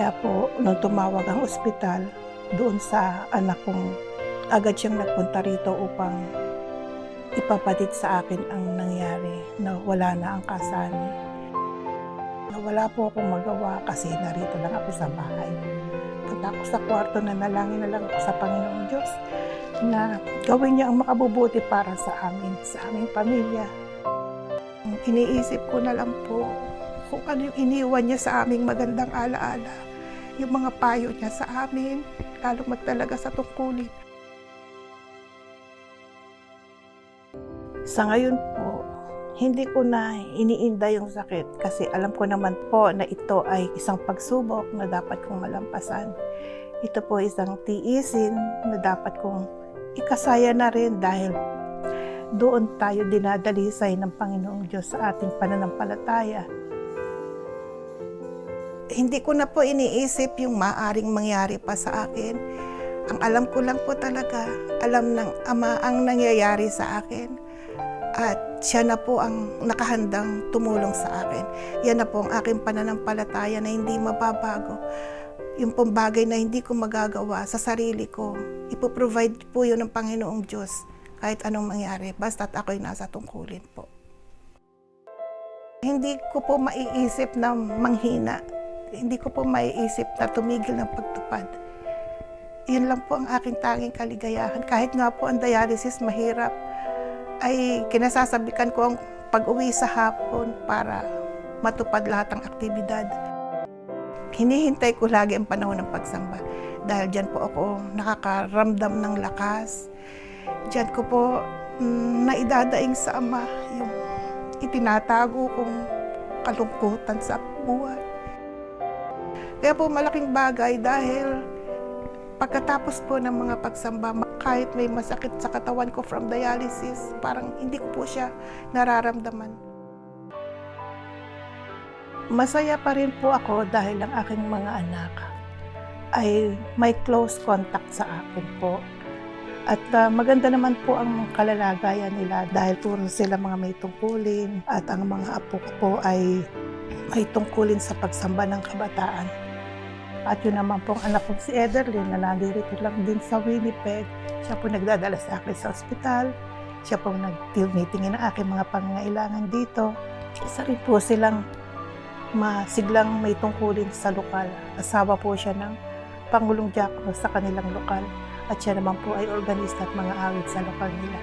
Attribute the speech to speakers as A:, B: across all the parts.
A: Kaya po, nung tumawag ang ospital, doon sa anak kong agad siyang nagpunta rito upang ipapatid sa akin ang nangyari na wala na ang kasani. Wala po akong magawa kasi narito lang ako sa bahay. Punta ako sa kwarto, nanalangin na lang ako sa Panginoong Diyos na gawin niya ang makabubuti para sa amin, sa aming pamilya. Iniisip ko na lang po kung ano yung iniwan niya sa aming magandang alaala. Yung mga payo niya sa amin, lalo magtalaga sa tungkulin. Sa ngayon po, hindi ko na iniinda yung sakit kasi alam ko naman po na ito ay isang pagsubok na dapat kong malampasan. Ito po isang tiisin na dapat kong ikasaya na rin dahil doon tayo dinadalisay ng Panginoong Diyos sa ating pananampalataya. Hindi ko na po iniisip yung maaaring mangyari pa sa akin. Ang alam ko lang po talaga, alam ng Ama ang nangyayari sa akin. At siya na po ang nakahandang tumulong sa akin. Yan na po ang aking pananampalataya na hindi mababago. Yung pong bagay na hindi ko magagawa sa sarili ko, ipoprovide po yun ng Panginoong Diyos kahit anong mangyari, basta't ako'y nasa tungkulin po. Hindi ko po maiisip na manghina. Hindi ko po maiisip na tumigil ng pagtupad. Yun lang po ang aking tanging kaligayahan. Kahit nga po ang dialysis mahirap, ay kinasasabikan ko ang pag-uwi sa hapon para matupad lahat ng aktibidad. Hinihintay ko lagi ang panahon ng pagsamba. Dahil dyan po ako nakakaramdam ng lakas. Dyan ko po naidadaing sa Ama yung itinatago kong kalungkutan sa buhay. Kaya po malaking bagay dahil pagkatapos po ng mga pagsamba, kahit may masakit sa katawan ko from dialysis, parang hindi ko po siya nararamdaman. Masaya pa rin po ako dahil ang aking mga anak ay may close contact sa akin po. At maganda naman po ang kalalagayan nila dahil puro sila mga may tungkulin at ang mga apo ko po ay may tungkulin sa pagsamba ng kabataan. At yun naman pong anak ko si Ederlyn na nandirito lang din sa Winnipeg. Siya po nagdadala sa akin sa ospital. Siya pong nag-meetingin ang aking mga pangangailangan dito. Isa rin po silang masiglang may tungkulin sa lokal. Asawa po siya ng Pangulong Diakono sa kanilang lokal. At siya naman po ay organista at mga awit sa lokal nila.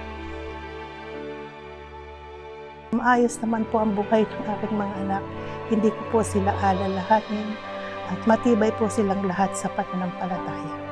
A: Maayos naman po ang buhay ng aking mga anak. Hindi ko po sila alalahanin. At matibay po silang lahat sa pananampalataya.